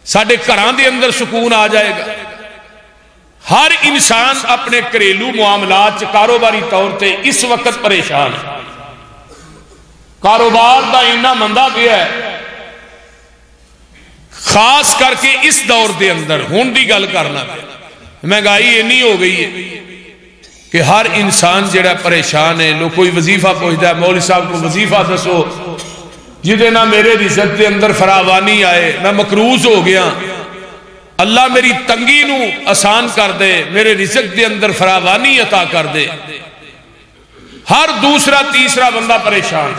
ساڈے گھراں دے اندر سکون آ جائے گا. ہر انسان اپنے گھریلو معاملات کاروباری طور تے اس وقت پریشان ہے. کاروبار دا اتنا مندا پیا ہے، خاص کر کے اس دور دے اندر ہون دی گل کرنا پیا. مہنگائی اتنی ہو گئی ہے کہ ہر انسان جڑا پریشان ہے. لوگ کوئی وظیفہ پوچھتا ہے مولوی صاحب کو وظیفہ دسو جدے نہ میرے رزق دے اندر فراوانی آئے، میں مقروض ہو گیا، اللہ میری تنگی نو آسان کر دے، میرے رزق دے اندر فراوانی عطا کر دے. ہر دوسرا تیسرا بندہ پریشان.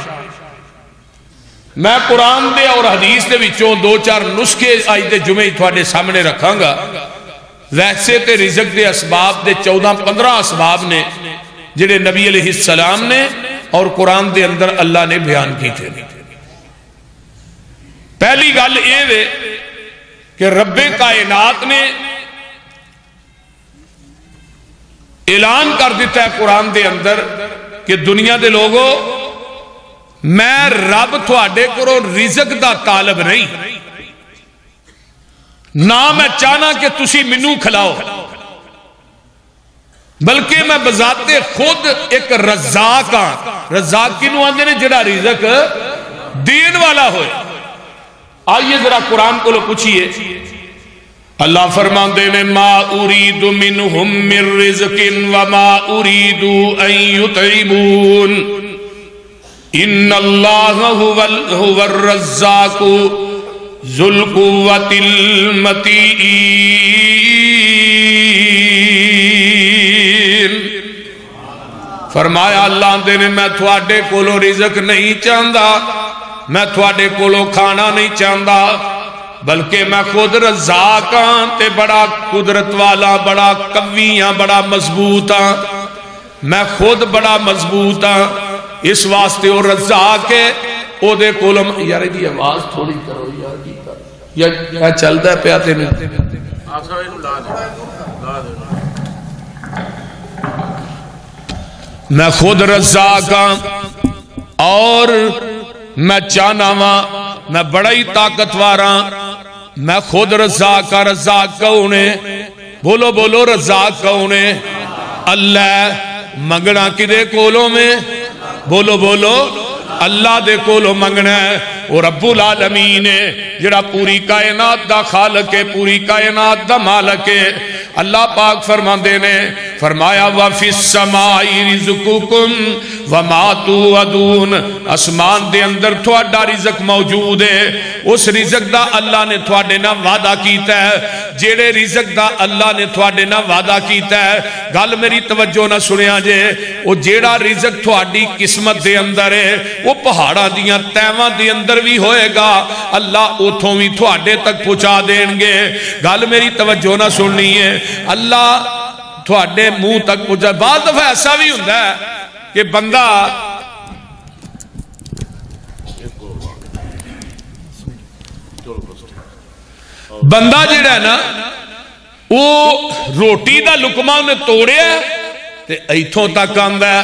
میں قرآن دے اور حدیث دے وچوں دو چار نسخے آج دے جمعے تھوڑے سامنے رکھاں گا. ویسے تے رزق دے اسباب دے 14-15 اسباب نے جڑے نبی علیہ السلام نے اور قرآن دے اندر اللہ نے بیان کی تھے. پہلی گل یہ ہے کہ رب کائنات نے اعلان کر دیتا ہے قرآن دے اندر کہ دنیا دے لوگوں میں رب تھوڑے کو رزق دا طالب نہیں، نہ میں چاہنا کہ تسی منو کھلاؤ، بلکہ میں بذات خود ایک رزاق ہاں. رزاق کنوں آندے نے جڑا رزق دین والا ہوئے. آئیے ذرا قرآن کو لو پوچھئے. اللہ فرماندے نے ما اريد منهم من رزق وما اريد ان يطعمون ان اللہ هو الرزاق ذو القوة المتین. فرمایا اللہ دے نے میں تھوڑے کولو رزق نہیں چاہتا، میں تھوڑے کولو کھانا نہیں چاہتا، بلکہ میں خود رزاق ہاں تے بڑا قدرت والا، بڑا قوی ہاں، بڑا مضبوط ہاں. میں خود بڑا مضبوط ہاں. اس واسطے وہ رزاق ہے. او دے کولم یار دی آواز تھوڑی کرو یار، یا چلتا ہے پیا تینے میں خود رزاق ہاں اور میں چاہنا وا میں بڑا ہی طاقتور ہاں. میں خود رزاق ہاں. رزاق کون ہے؟ بولو بولو رزاق کون ہے؟ اللہ. منگنا کدے کولوں میں؟ بولو بولو اللہ دے کولو منگنا ہے. وہ رب العالمین ہے جڑا پوری کائنات دا خالق ہے، پوری کائنات دا مالک ہے. اللہ پاک فرماندے نے فرمایا وَفِي السَّمَاءِ رِزْقُكُمْ وَمَا تُوعَدُونَ. آسمان دے اندر تھوڑا رزق موجود ہے. اس رزق دا اللہ نے تھوڑے نہ وعدہ کیتا ہے. جیڑے رزق دا اللہ نے تھوڑے نہ وعدہ کیتا ہے، گل میری توجہ نہ سنیا جے، وہ جیڑا رزق تھوڑی قسمت دے اندر ہے وہ پہاڑا دیاں تیواں دے اندر بھی ہوئے گا. اللہ اتھوں بھی تھوڑے تک پہنچا دیں گے. گل میری توجہ نہ سننی ہے. اللہ تھوڑے منہ تک پہنچا. بعض دفعہ ایسا بھی ہوتا ہے کہ بندہ جڑا ہے نا وہ روٹی دا لقمہ انہیں توڑیا تے ایتھوں تک آندا ہے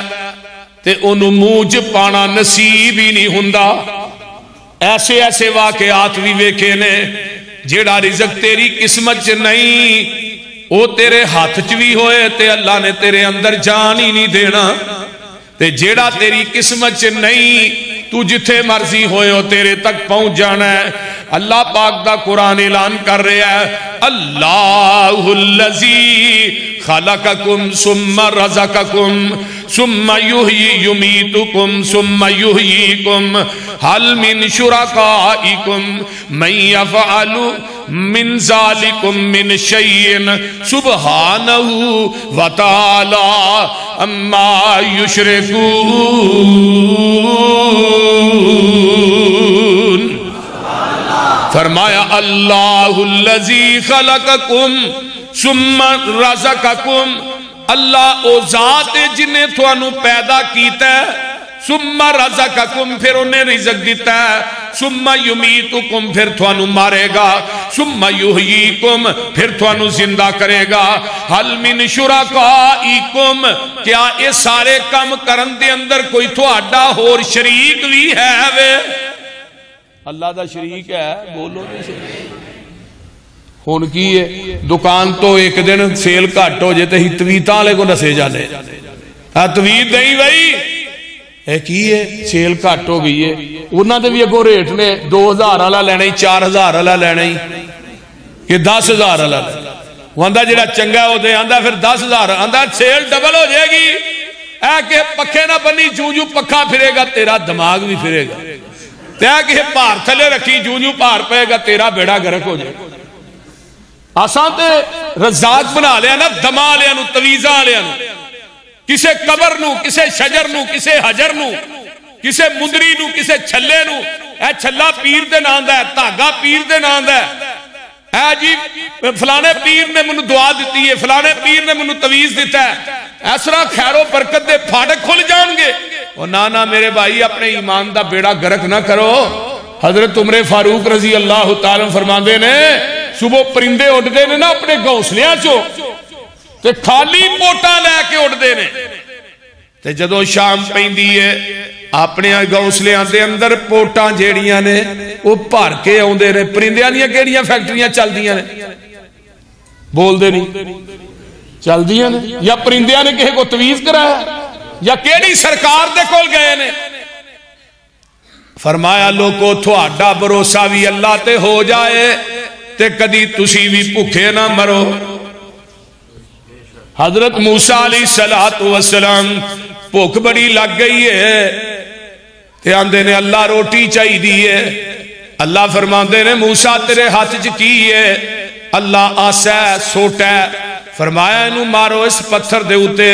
تے انہوں منہ چ پانا نصیب ہی نہیں ہوندا. ایسے ایسے واقعات بھی ویکھے نے. جیڑا رزق تیری قسمت چ نہیں وہ تیرے ہاتھ چ بھی ہوئے تے اللہ نے تیرے اندر جان ہی نہیں دینا. تے جیڑا تیری قسمت چ نہیں تو جتھے مرضی ہوئے ہو تیرے تک پہنچ جانا ہے. اللہ پاک دا قرآن اعلان کر رہا ہے اللہ الذی خلقکم ثم رزقکم ثم یحیی یمیتکم ثم یحییکم حل من شرکائکم من یفعل من ذالکم من شیء سبحانہ وتعالی اما یشرکون. فرمایا اللہ الذی خلقکم ثم رزقکم. اللہ او ذات جنہیں تھوانو پیدا کیتا ہے، ثم رزقکم پھر انہیں رزق دیتا ہے، ثم یمیتکم پھر تھوانو مارے گا، ثم یحییکم پھر تھوانو زندہ کرے گا. حل من شرکائکم کیا یہ سارے کام کرن دے اندر کوئی تھوڑا اور شریک بھی ہے وے؟ اللہ دا شریک ہے؟ بولو نہیں شریک. ہون کی ہے دکان تو ایک دن سیل گھٹ ہو جائے تو ہی تویتاں والے کو نسے جانے تویت نہیں بھائی اے کی ہے سیل گھٹ ہو گئی ہے انہاں دے بھی اگوں ریٹ نے 2000 والا لینا ہی 4000 والا لینا ہی کہ 10000 والا وہ آندا جڑا چنگا ہو دے آندا پھر 10000 آندا سیل ڈبل ہو جائے گی اے کہ پکھے نہ بنی جو جو پکھا پھرے گا تیرا دماغ بھی پھرے گا تے کہ بھار تھلے رکھی جو جو بھار پے گا تیرا بیڑا گرک ہو جائے گا آسان تے رزاق بنا لیا نا دما لیا نو تویزہ لیا نو کسے قبر نو کسے شجر نو کسے حجر نو کسے مندری نو کسے چھلے نو اے چھلا پیر دے ناندہ ہے تاگا پیر دے ناندہ ہے اے جی فلانے پیر نے منو دعا دیتی ہے فلانے پیر نے منو تویز دیتا ہے ایسرا خیر و برکت دے پھاڑک کھل جان گے اور نانا میرے بھائی اپنے ایمان دا بیڑا گرک نہ کرو حضرت عمر فاروق رضی اللہ تعالیٰ فرمان دے نے صبح پرندے اڑ دے نے نا اپنے گھونسلیاں چو تے خالی پوٹا لے کے اڑ دے نے تے جدوں شام پیندی ہے اپنے گھونسلیاں دے اندر پوٹاں جیڑیاں نے وہ بھر کے آوندے نے پرندیاں دیاں کیڑیاں فیکٹریاں چل دیاں نے بول دے نہیں چل دیاں نے یا پرندیاں نے کہے کو تویز کرایا یا کیڑی سرکار دے کول گئے نے فرمایا لوگو تھوڑا بھروسہ بھی اللہ تے ہو جائے تے کدی تسی بھی بھوکے نہ مرو حضرت موسیٰ علیہ السلام بھوک بڑی لگ گئی ہے تے آندے نے اللہ روٹی چاہی دیئے اللہ فرماندے نے موسیٰ تیرے ہاتھ کی ہے اللہ آسا ہے سوٹا ہے فرمایا انہوں مارو اس پتھر دے ہوتے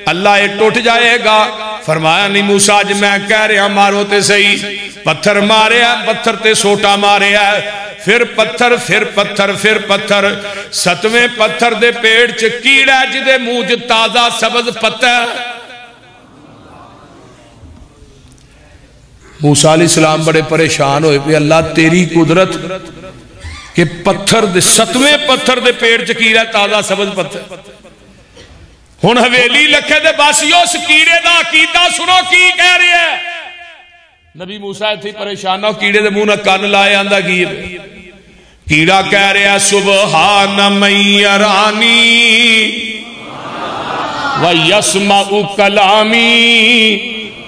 اللہ یہ ٹوٹ جائے گا فرمایا نہیں موسیٰ جب میں کہہ رہا مارو تے صحیح پتھر مارے ہے پتھر تے سوٹا مارے ہے پھر پتھر پھر پتھر پھر پتھر ستویں پتھر دے پیڑ چکیڑا جدے موج تازہ سبز پتھر موسیٰ علیہ السلام بڑے پریشان ہوئے پہ اللہ تیری قدرت کہ پتھر دے ستویں پتھر دے پیڑ چکیڑا تازہ سبز پتھر ہن حویلی لکھے دے باسیوں اس کیڑے دا عقیدہ سنو کی کہہ رہی ہے نبی موسیٰ تھی پریشان ہو کیڑے دے منہ نہ کان لائے آندہ گیب کیڑا کہہ رہا سبحان من یرانی وَيَسْمَعُ کلامی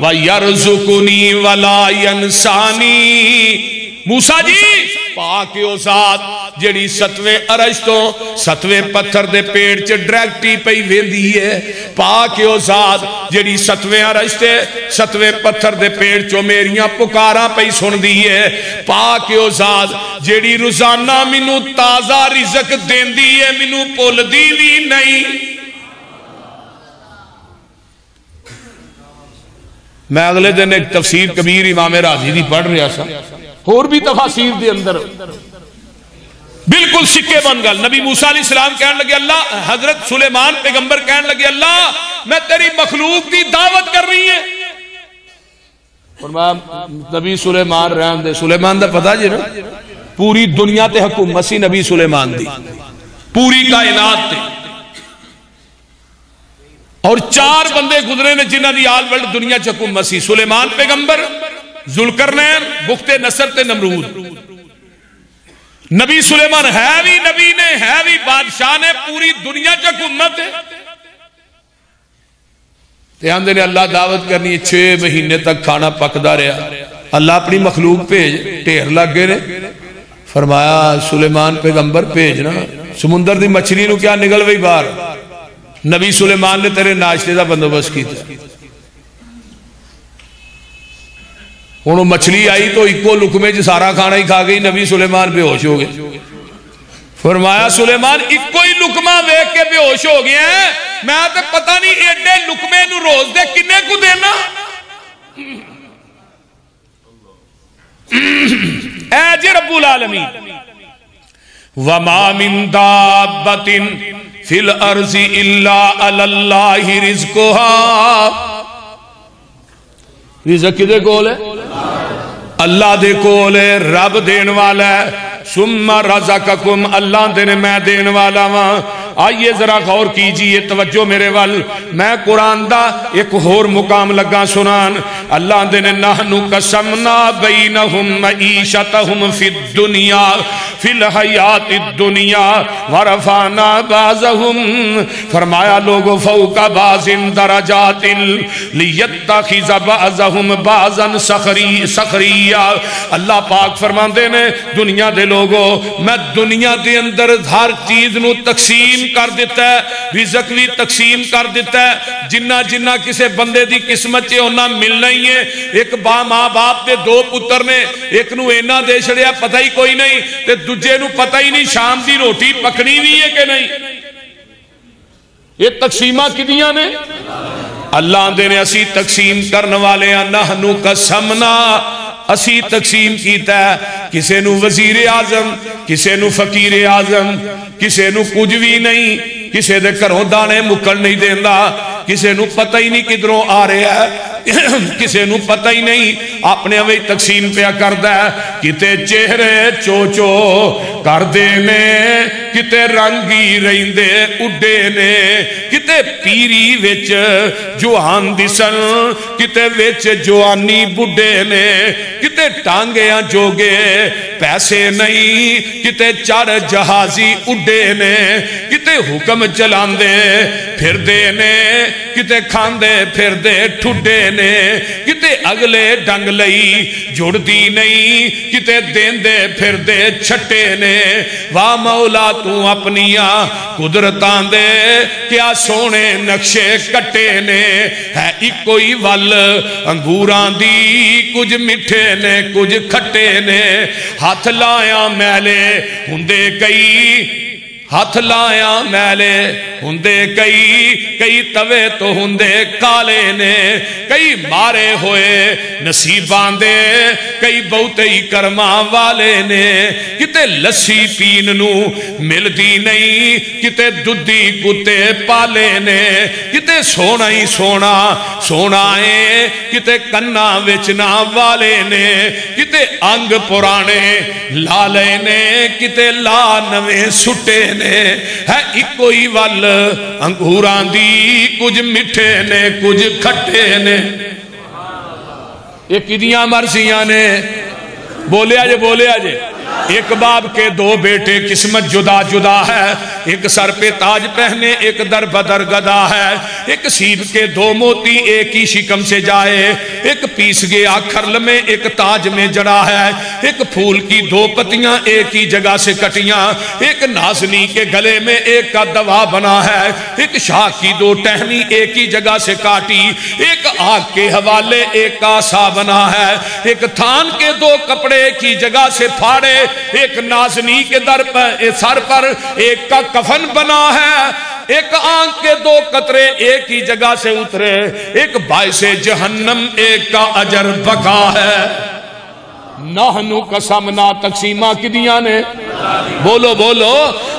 وَيَرْزُقُنِي وَلَا يَنْسَانِي موسیٰ جی پاکی او ذات جڑی ستویں عرش تو ستویں پتھر دے پیڑ چے ڈریکٹی پئی ویندی ہے پاکی او ذات جڑی ستویں عرش تے ستویں پتھر دے پیڑ چو میریاں پکاراں پئی سن دی ہے پاکی او ذات جڑی روزانہ منو تازہ رزق دین دی ہے منو پول دی بھی نہیں میں اگلے دن ایک تفسیر کبیر امام راضی دی پڑھ رہا سا اور بھی تفاسیر دے اندر بالکل سکے بن گل نبی موسیٰ علیہ السلام کہنے لگے اللہ حضرت سلیمان پیغمبر کہنے لگے اللہ میں تیری مخلوق دی دعوت کر رہی ہے فرمایا نبی سلیمان رہن دے سلیمان دا پتہ جی نا پوری دنیا تے حکومت سی نبی سلیمان دی پوری کائنات تے اور 4 بندے گزرے نے جنہاں دی آل ورلڈ دنیا چ حکومت سی سلیمان پیغمبر ذوالقرنین بخت نصر تے نمرود نبی سلیمان ہے بھی نبی نے ہے بھی بادشاہ نے پوری دنیا چ حکومت ہے دھیان دینے اللہ دعوت کرنی 6 مہینے تک کھانا پکدا رہا اللہ اپنی مخلوق بھیج ٹھیر لگ گئے نے فرمایا سلیمان پیغمبر بھیجنا سمندر دی مچھلی نو کیا نگل وئی باہر نبی سلیمان نے تیرے ناشتے دا بندوبست کی تھا انہوں مچھلی آئی تو ایکو لکمے جو سارا کھانا ہی کھا گئی نبی سلیمان بے ہوش ہو گئے فرمایا سلیمان ایکو ہی لکمہ دیکھ کے بے ہوش ہو گئے ہیں میں آتے پتہ نہیں ایڈے لکمے نو روز دے کنے کو دینا اے جی رب العالمین وَمَا مِن دَابَّةٍ فِي الْأَرْضِ إِلَّا عَلَى اللَّهِ رِزْقُهَا رزق کدے کول ہے اللہ دے کول ہے رب دین والا ہے ثم رزقکم اللہ دینے میں دین والا ہوں آئیے ذرا غور کیجئے توجہ میرے وال میں قرآن دا ایک اور مقام لگا سنان اللہ دینے نحنو قسمنا بینہم معیشتہم فی الدنیا فی الحیات الدنیا ورفعنا بعضهم فرمایا لوگوں فوق بعض درجات لیتخذ بعضهم بعضا سخریا اللہ پاک فرماندے نے دنیا دے لوگوں میں دنیا دے اندر ہر چیز نو تقسیم کر دیتا ہے رزق بھی تقسیم کر دیتا ہے جنہ جنہ کسے بندے دی قسمت چے ہونا ملنا ہی ہے ایک ماں باپ دے دو پتر نے ایک نو اینا دے چھڑیا پتہ ہی کوئی نہیں تے دوجے نو پتہ ہی نہیں شام دی روٹی پکنی بھی ہے کہ نہیں یہ تقسیمہ کدیاں نے اللہ دے نے اسی تقسیم کرنے والے ہیں نحنو قسمنا اسی تقسیم کیتا ہے کسے نو وزیر اعظم کسے نو فقیر اعظم کسے نو کچھ بھی نہیں کسے دے گھروں دانے مکن نہیں دیندا کسے نو پتہ ہی نہیں کدھروں آ رہا ہے کسے نو پتہ ہی نہیں اپنے ہوئی تقسیم پیا کردا ہے کتے چہرے چوچو کر دینے کتے رنگی رہندے اڈے نے کتے پیری وچ جوان دسن کتے وچ جوانی بڈے نے کتے ٹانگیاں جوگے پیسے نہیں کتے چار جہازی اڈے نے کتے حکم چلاندے پھر دے نے کتے کھاندے پھر دے ٹھڈے نے کتے اگلے ڈنگ لئی جڑ دی نہیں کتے دیندے پھر دے چھٹے نے واہ مولا تو اپنیاں قدرتاں دے کیا سونے نقشے کٹے نے ہے ایک کوئی ول انگوراں دی کچھ مٹھے نے کچھ کھٹے نے ہاتھ لایا میلے ہندے کئی ہاتھ لایا میلے ہندے کئی توے تو ہندے کالے نے کئی مارے ہوئے نصیبان دے کئی بہتے ہی کرماں والے نے کتے لسی پین نو مل دی نہیں کتے دودھی کتے پالے نے کتے سونا ہی سونا ہے کتے کنہ وچنا والے نے کتے انگ پرانے لالے نے کتے لا نوے سٹے نے ہے ایک کوئی ول انگوراں دی کچھ مٹھے نے کچھ کھٹے نے یہ کدیاں مرضیاں نے بولے آجے ایک باپ کے دو بیٹے قسمت جدا جدا ہے ایک سر پہ تاج پہنے ایک در بدر گدا ہے ایک سیب کے دو موتی ایک ہی شکم سے جائے ایک پیس گیا کھرل میں ایک تاج میں جڑا ہے ایک پھول کی دو پتیاں ایک ہی جگہ سے کٹیاں ایک نازنی کے گلے میں ایک کا دوا بنا ہے ایک شاہ کی دو ٹہنی ایک ہی جگہ سے کاٹی ایک آگ کے حوالے ایک کا سا بنا ہے ایک تھان کے دو کپڑے ایک ہی جگہ سے پھاڑے ایک نازنی کے در پر سر پر ایک کا کفن بنا ہے ایک آنکھ کے دو قطرے ایک ہی جگہ سے اترے ایک باعث جہنم ایک کا اجر بقا ہے نحنو قسمنا تقسیمہ کدیاں نے بولو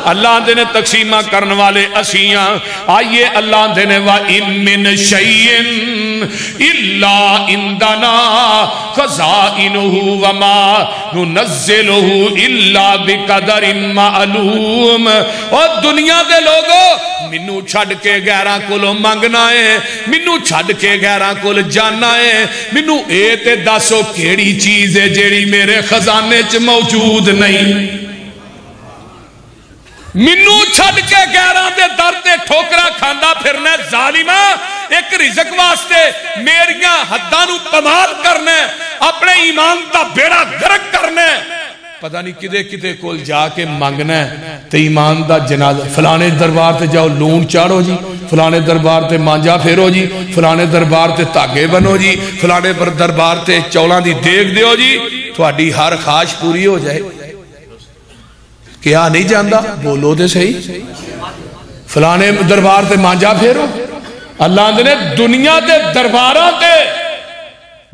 اللہ دے نے تقسیمہ کرنے والے اسیاں آئیے اللہ دے نے وَإِن مِّن شَيْءٍ إِلَّا عِندَنَا خَزَائِنُهُ وَمَا نُنَزِّلُهُ إِلَّا بِقَدَرٍ مَعْلُومٍ اور دنیا دے لوگوں منو چھڑ کے غیرہ کولو منگنا ہے منو چھڑ کے غیرہ کول جانا ہے منو اے تے دسو کیڑی چیز ہے جیڑی میرے خزانے چ موجود نہیں منو چھڑ کے غیرہ دے در تے ٹھوکرا کھاندا پھرنے ظالمہ ایک رزق واسطے میریاں حداں نو پمال کرنے اپنے ایمان دا بیڑا گرک کرنے پتہ نہیں کدے کول جا کے مانگنا ہے تے ایمان دا جنازہ فلانے دربار تے جاؤ لون چاڑو جی فلانے دربار تے مانجا پھیرو جی فلانے دربار تے تاگے بنو جی فلانے پر دربار تے چولاں دی دیکھ دیو جی تھوڑی ہر خواہش پوری ہو جائے کیا نہیں جاندہ بولو دے صحیح فلانے دربار تے مانجا پھیرو اللہ نے دنیا دے درباراں تے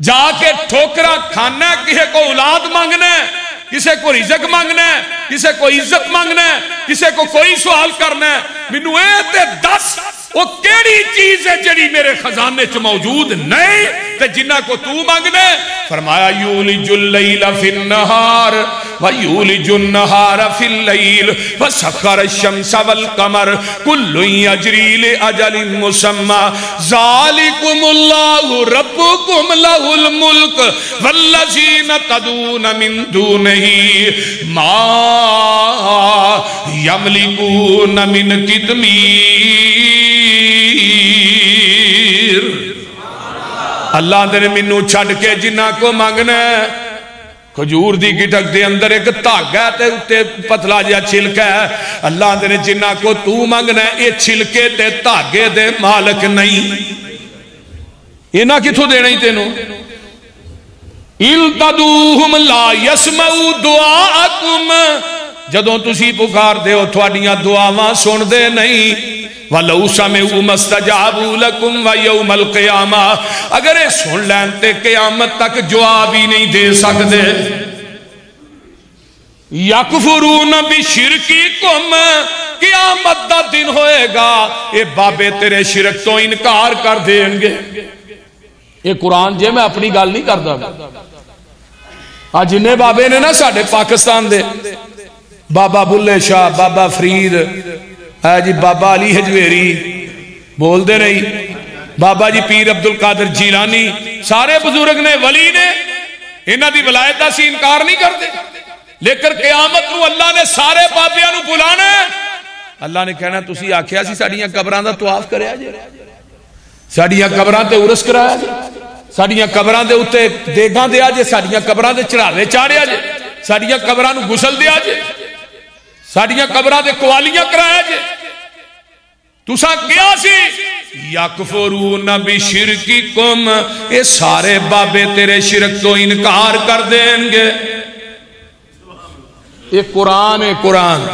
جا کے ٹھوکرا کھانا کسے کو اولاد مانگنا ہے کسے کو رزق مانگنا ہے کسے کو عزت مانگنا ہے کسے کو کوئی سوال کرنا ہے مینوں اے تے دس وہ کیڑی چیز ہے جڑی میرے خزانے چ موجود نہیں تے جنہ کو تو مانگنے فرمایا یولج اللیل فی النہار ویولج النہار فی اللیل وسخر الشمس والقمر کل یجری لأجل مسمى ذالکم اللہ ربکم لہ الملک والذین تدعون من دونہ ما یملکون من قطمیر اللہ نے منو چھڑ کے جنہ کو مانگنا ہے کھجور دی گٹک دے اندر ایک دھاگا ہے تے اتے پتلا جیا چھلکا ہے اللہ نے جنہ کو تو مانگنا ہے یہ چھلکے تے دھاگے دے مالک نہیں یہ نہ کتھو دینا ہی تینوں اِن تَدُوهُمْ لَا يَسْمَعُوا دُعَاءَكُمْ جدوں تسی پکار دے ہو تھوڑیاں دعاواں سن دے نہیں وَلَوْ سَمِعُوا مَا اسْتَجَابُوا لَكُمْ وَيَوْمَ الْقِيَامَةِ اگر یہ سن لینتے قیامت تک جواب ہی نہیں دے سکتے یَکْفُرُونَ بِشِرْكِكُمْ قیامت دا دن ہوئے گا یہ بابے تیرے شرک تو انکار کر دیں گے یہ قرآن جے میں اپنی گال نہیں کرتا آج انہیں بابے نے نا ساڑھے پاکستان دے بابا بلے شاہ بابا فرید جی بابا علی حجویری بول دے نہیں بابا جی پیر عبدالقادر جیلانی سارے بزرگ نے ولی نے انہاں دی ولایت دا سی انکار نہیں کرتے لیکن قیامت نو اللہ نے سارے بابیاں نو بلانا ہے اللہ نے کہنا تسی آکھیا سی ساڑیاں قبران دا طواف کریا جے ساڑیاں قبران تے عرس کرایا جے ساڑیاں قبران دے اتے دیگاں دیا جے ساڑیاں قبران دے چڑھاوے چاڑیا جے ساڑیاں قبران نو گسل دیا جے ساڑیاں قبران دے قوالیاں کرایا جے تُسا کیا سی یکفرون بشرککم یہ سارے بابے تیرے شرک تو انکار کر دیں گے یہ قرآن ہے قرآن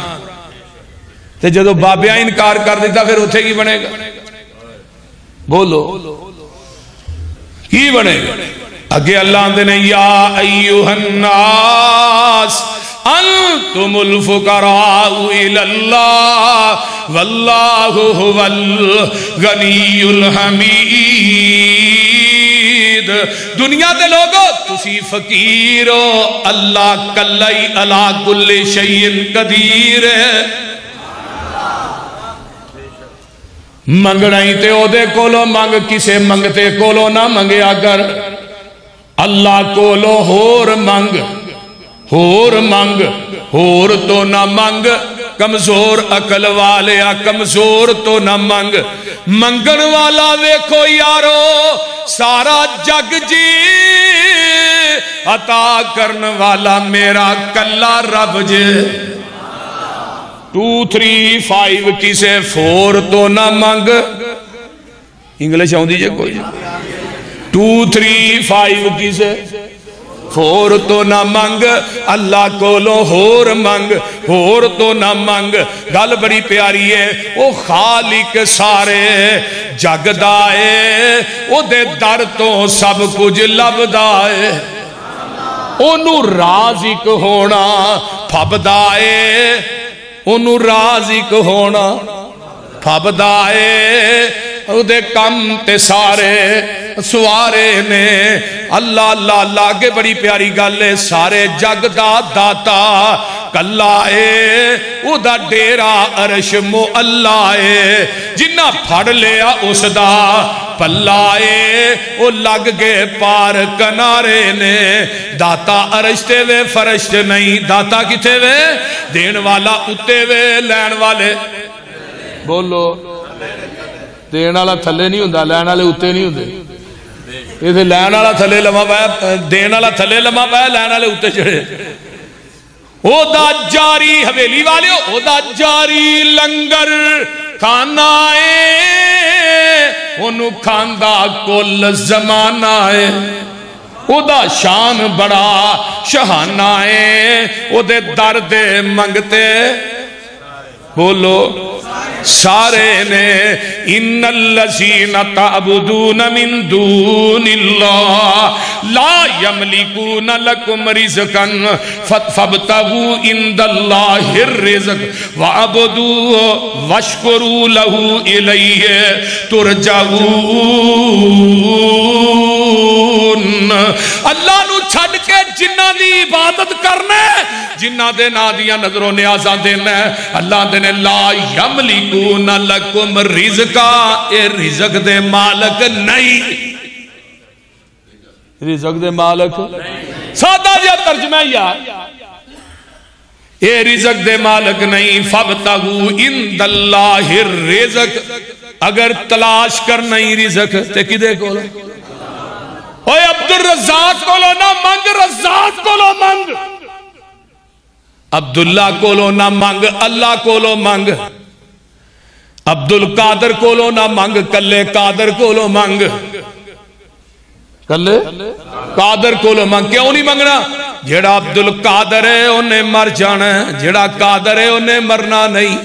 تے جدو بابیاں انکار کر دیتا پھر اتھے کی بنے گا بولو کی بنے گا اگے اللہ نے یا ایوہ الناس انتم الفقراء الى اللہ واللہ هو الغنی الحمید دنیا دے لوگو تسی فقیر ہو اللہ کلی علا کل شیء قدیر ہے منگنا ہی تے او دے کولو منگ کسے منگتے کولو نہ منگے اگر اللہ کولو ہور منگ ہور تو نہ منگ کمزور عقل والے کمزور تو نہ منگ منگن والا ویکھو یارو سارا جگ جی عطا کرن والا میرا کلا رب جے 2 3 5 کسے 4 تو نہ منگ انگلش آؤں دیجئے کوئی 2 3 5 کسے 4 تو نہ منگ اللہ کولو ہور منگ ہور تو نہ منگ گل بڑی پیاری ہے او خالق سارے جگ دائے او دے در تو سب کچھ لب دائے انہوں رازق ہونا پھب دائے انہوں رازق ہونا پھب دائے او دے کم تے سارے سوارے نے اللہ اللہ اللہ آگے بڑی پیاری گل ہے سارے جگ دا داتا کلائے او دا ڈیرا عرش معلائے جنہ پھڑ لیا اس دا پلائے او لگ گئے پار کنارے نے داتا عرش تے وے فرش تے نہیں داتا کتے وے دین والا اتے وے لین والے بولو دین والا تھلے نہیں ہوندہ لین والے اتے نہیں ہوندے یہ لین والا تھلے لما پایا دین والا تھلے لما پایا لین والے اتے چڑھے او دا جاری حویلی والے او دا جاری لنگر کھانا ہے انہوں کھاندہ کل زمانہ ہے او دا شان بڑا شہانہ ہے او دے درد منگتے بولو سارے نے ان الذین تعبدون من دون اللہ لا یملکون لکم رزقا فابتغوا عند اللہ الرزق وعبدوا واشکروا لہ الیہ ترجعون اللہ نو چھڈ کے جنہ دی عبادت کرنا ہے، جنہ دے نا دیاں نظروں نیازاں دینا ہے، اللہ دے نے لا یملکون لکم رزقا، اے رزق دے مالک نہیں، رزق دے مالک سادہ جا ترجمہ یار، اے رزق دے مالک نہیں، فابتغوا عند اللہ الرزق، اگر تلاش کر نہیں رزق تے کدے کولو؟ اوے عبد الرزاق کولو نہ منگ، رزاق کولو منگ، عبداللہ کولو نہ منگ، اللہ کولو منگ، عبد القادر کولو نہ منگ، کلے قادر کولو منگ، کلے قادر کولو منگ، کیوں نہیں منگنا؟ جیڑا عبد القادر ہے انہیں مر جانا ہے، جیڑا قادر ہے انہیں مرنا نہیں،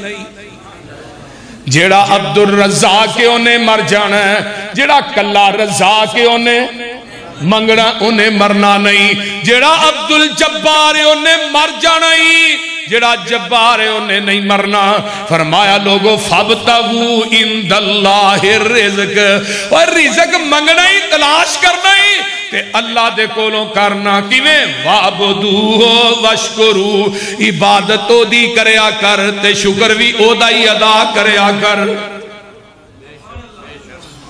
جیڑا عبد الرزاق ہے انہیں مر جانا ہے، جیڑا کلہ رزاق ہے انہیں منگنا انہیں مرنا نہیں، جیڑا عبد الجبار ہے انہیں مر جانا ہی، جیڑا جبار ہے انہیں نہیں مرنا۔ فرمایا لوگو فابتغوا عند اللہ الرزق، اور رزق منگنا ہی تلاش کرنا ہی تے اللہ دے کولوں کرنا کیویں؟ وَعْبُدُوهُ وَاشْكُرُوهُ، عبادت او دی کریا کر تے شکر بھی او دا ہی ادا کریا کر۔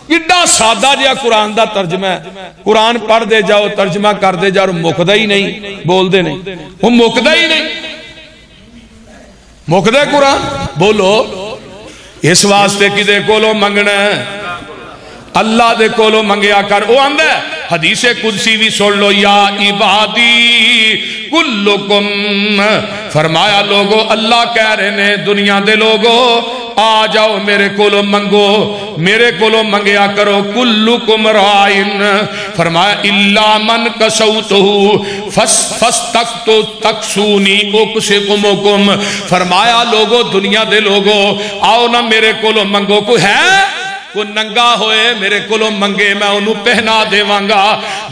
کڈا سادہ جہا قرآن دا ترجمہ ہے، قرآن پڑھ دے جاؤ ترجمہ کر دے جاؤ، مکدہ ہی نہیں، بول دے نہیں، وہ مکدہ ہی نہیں، مکدہ قرآن بولو۔ اس واسطے کدے کولو منگنا ہے؟ اللہ دے کولو منگیا کر۔ او آندہ ہے حدیث قدسی بھی سن لو، یا عبادی کلکم، فرمایا لوگو اللہ کہہ رہے نے دنیا دے لوگو آ جاؤ میرے کولو منگو، میرے کولو منگیا کرو، کلکم رائن، فرمایا الا من کسوتہو فاستقتو تکسونی اکسکمکم، فرمایا لوگو دنیا دے لوگو آؤ نا میرے کولو منگو، کوئی ہے کو ننگا ہوئے میرے کولو منگے میں انہوں پہنا دے وانگا،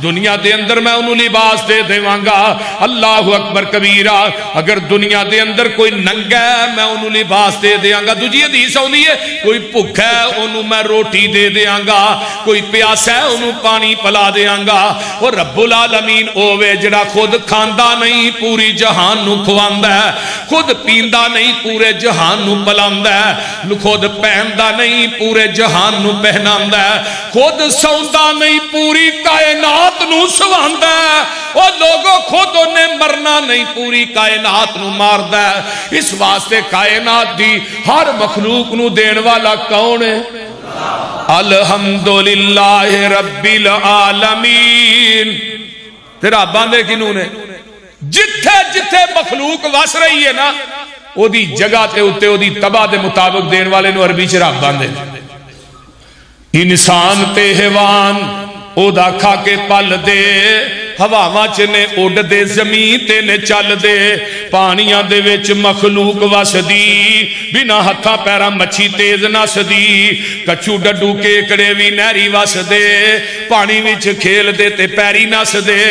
دنیا دے اندر میں انہوں لباس دے دے وانگا۔ اللہ اکبر کبیرہ، اگر دنیا دے اندر کوئی ننگا ہے میں انہوں لباس دے دے آنگا، دوجی حدیث ہوندی ہے کوئی بھوک ہے انہوں میں روٹی دے دے آنگا، کوئی پیاس ہے انہوں پانی پلا دے آنگا۔ اور رب العالمین اوے جڑا خود کھاندا نہیں پوری جہان نو کھواندا ہے، خود پیندا نہیں پورے جہان نو پلاندا ہے، خود پہندا نہیں پورے جہان نو پہناندا ہے، خود سوندا نہیں پوری کائنات نو سواندا ہے، اور لوگوں خود انہیں مرنا نہیں پوری کائنات نو ماردا ہے۔ اس واسطے کائنات دی ہر مخلوق نو دین والا کون ہے؟ الحمدللہ رب العالمین۔ تیرا باندے کنوں نے جتھے جتھے مخلوق وس رہی ہے نا او دی جگہ تے اتے او دی تباہ دے مطابق دین والے نو عربی چ رب باندے، انسان تے حیوان او دا کھا کے پل دے، ہواواں چ نے اڈ دے، زمین تے نے چل دے، پانیاں دے وچ مخلوق وس دی، بنا ہتھاں پیراں مچھی تیز نس دی، کچھو ڈڈو کیکڑے وی نہری وس دے، پانی وچ کھیل دے تے پیری نس دے،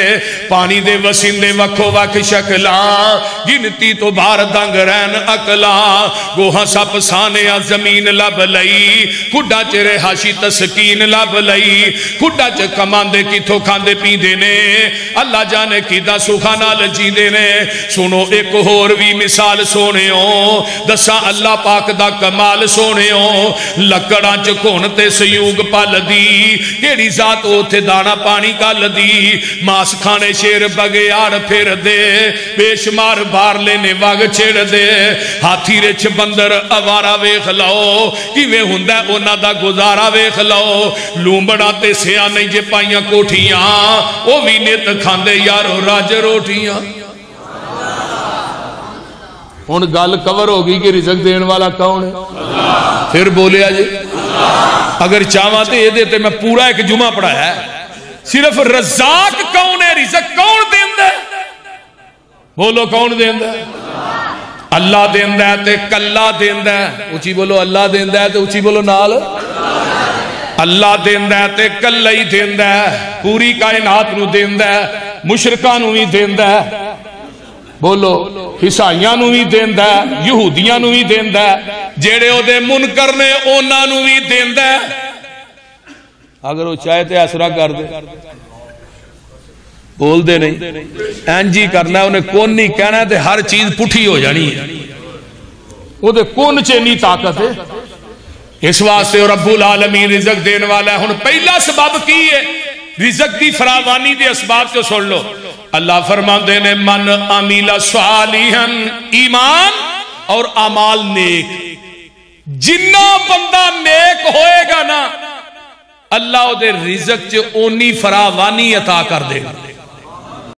پانی دے وسندے وکھو وکھ شکلاں، گنتی تو بار دنگ رہن اکلاں، گوہاں سپ سانیاں زمین لب لئی، کھڈا چ رہاشی تسکین لب لئی، کھڈا چ کماندے کتھوں کھاندے پیندے نے، اللہ جانے کی دا سوکھا نال جیندے نے۔ سنو ایک اور بھی مثال سونے ہو، دسا اللہ پاک دا کمال سونے ہو، لکڑاں چکون تے سیوگ پال دی، کیڑی ذات اوتھے دانا پانی کال دی، ماس کھانے شیر بگیار پھر دے، بے شمار بار لینے واگ چھڑ دے، ہاتھی رچ بندر اوارا ویخ لاؤ، کیویں ہوندا اونا دا گزارا ویخ لاؤ، لومبڑا تے سیاں نہیں جے پائیاں کوٹھیاں، او وی نیت کھاندے یارو راج روٹیاں۔ ان گل کور ہوگی کہ رزق دین والا کون ہے؟ پھر بولیا جی اگر چاہواں تے یہ دیتے میں پورا ایک جمعہ پڑھایا ہے، صرف رزاق کون ہے، رزق کون دیندہ ہے؟ بولو کون دیندہ ہے؟ اللہ دیندہ ہے تے کلہ دیندہ ہے، اچھی بولو اللہ دیندہ ہے تے اچھی بولو نال، اللہ دیندہ ہے تے کلہ ہی دیندہ ہے، پوری کائنات نو دیندہ ہے، مشرکاں نو ہی دیندہ ہے، بولو عیسائیاں نو ہی دیندہ ہے، یہودیاں نو ہی دیندہ ہے، جیڑے او دے منکر نے اونا نو ہی دیندہ ہے۔ اگر وہ چاہے تے اسرا کر دے، بول دے نہیں اینجی کرنا ہے انہیں کون نہیں کہنا ہے تے ہر چیز پٹھی ہو جانی ہے وہ دے کون چینی طاقت ہے اس واسطے رب العالمین رزق دین والا ہے. ہن پہلا سبب کی ہے رزق دی فراوانی دے اسباب تو سن لو. اللہ فرماندے نے من عمل صالحا ایمان اور اعمال نیک جنہ بندہ نیک ہوئے گا نا اللہ دے رزق چ اونی فراوانی عطا کر دے گا.